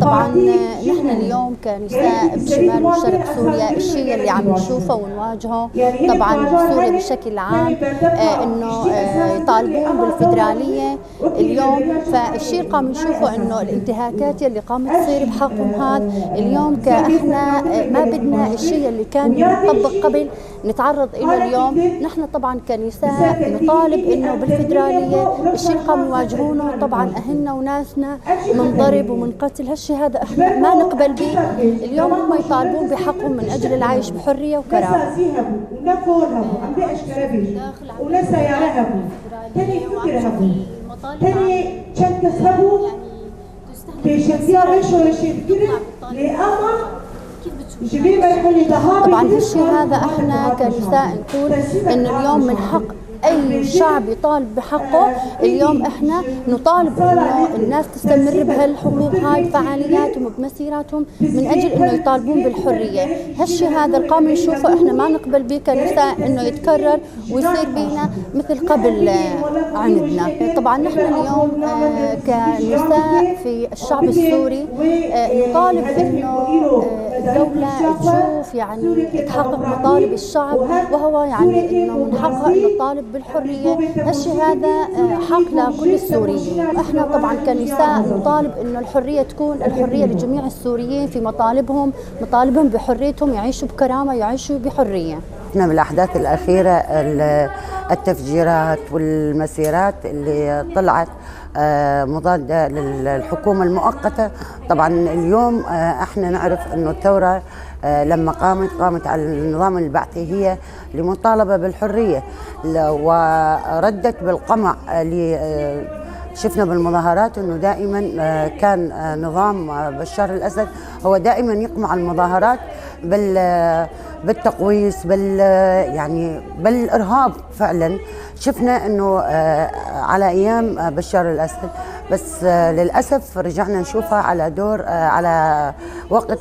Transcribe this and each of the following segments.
طبعا نحن اليوم كنساء بشمال وشرق سوريا الشيء اللي عم نشوفه ونواجهه طبعا بسوريا بشكل عام انه يطالبون بالفدراليه اليوم. فالشيء اللي قام نشوفه انه الانتهاكات اللي قامت تصير بحقهم هذا اليوم كاحنا ما بدنا الشيء اللي كان يطبق قبل نتعرض له اليوم. نحن طبعا كنساء نطالب انه بالفدراليه الشيء اللي قاموا يواجهونه طبعا اهلنا وناسنا منضرب ومنقتل. هالشيء هذا احنا ما نقبل به. اليوم هم يطالبون بحقهم من اجل العيش بحريه وكرامه. طبعا هالشيء هذا احنا كنساء نقول ان اليوم من حق اي شعب يطالب بحقه. اليوم احنا نطالب انه الناس تستمر بهالحقوق هاي بفعالياتهم وبمسيراتهم من اجل انه يطالبون بالحريه. هالشيء هذا القام نشوفه احنا ما نقبل به كنساء انه يتكرر ويصير بينا مثل قبل عندنا. طبعا نحن اليوم كنساء في الشعب السوري نطالب انه الدولة تشوف يعني تحقق مطالب الشعب، وهو يعني انه من حقها انه تطالب بالحرية. هالشيء هذا حق لكل السوريين. احنا طبعا كنساء نطالب انه الحرية تكون الحرية لجميع السوريين في مطالبهم بحريتهم، يعيشوا بكرامة يعيشوا بحرية. احنا بالاحداث الاخيرة التفجيرات والمسيرات اللي طلعت مضادة للحكومة المؤقتة. طبعا اليوم احنا نعرف انه الثورة لما قامت على النظام البعثي هي لمطالبة بالحرية، وردت بالقمع اللي شفنا بالمظاهرات انه دائما كان نظام بشار الاسد هو دائما يقمع المظاهرات بالتقويس يعني بالارهاب. فعلا شفنا انه على ايام بشار الاسد، بس للاسف رجعنا نشوفها على وقت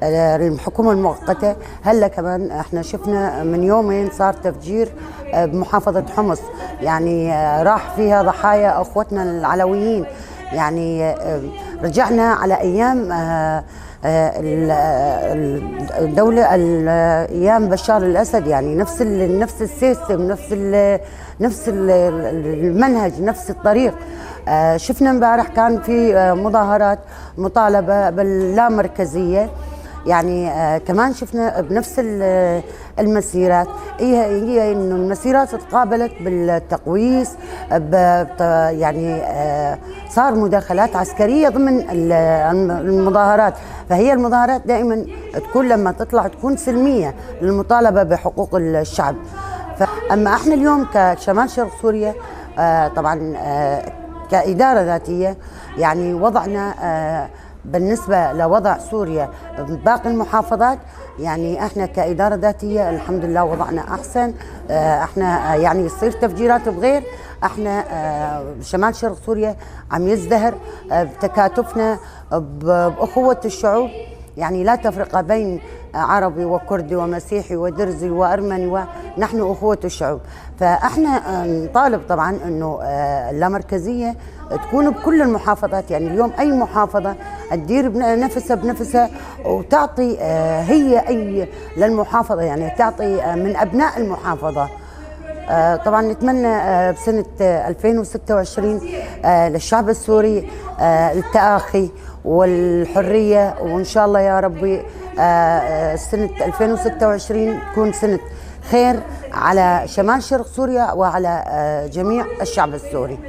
الحكومة المؤقتة. هلا كمان احنا شفنا من يومين صار تفجير بمحافظة حمص، يعني راح فيها ضحايا اخوتنا العلويين. يعني رجعنا على ايام الدولة ايام بشار الاسد، يعني نفس السيستم، نفس المنهج، نفس الطريق. شفنا امبارح كان في مظاهرات مطالبة باللامركزية، يعني كمان شفنا بنفس المسيرات هي انه المسيرات تقابلت بالتقويس، يعني صار مداخلات عسكريه ضمن المظاهرات. فهي المظاهرات دائما تكون لما تطلع تكون سلميه للمطالبه بحقوق الشعب. اما احنا اليوم كشمال شرق سوريا طبعا كاداره ذاتيه، يعني وضعنا بالنسبة لوضع سوريا باقي المحافظات، يعني احنا كإدارة ذاتية الحمد لله وضعنا أحسن. احنا يعني يصير تفجيرات بغير، احنا شمال شرق سوريا عم يزدهر بتكاتفنا بأخوة الشعوب، يعني لا تفرقة بين عربي وكردي ومسيحي ودرزي وأرمني، ونحن أخوة الشعوب. فاحنا نطالب طبعا انه اللامركزية تكون بكل المحافظات، يعني اليوم اي محافظة تدير نفسها بنفسها وتعطي هي اي للمحافظة، يعني تعطي من ابناء المحافظة. طبعا نتمنى بسنة 2026 للشعب السوري التآخي والحرية، وإن شاء الله يا ربي سنة 2026 تكون سنة خير على شمال شرق سوريا وعلى جميع الشعب السوري.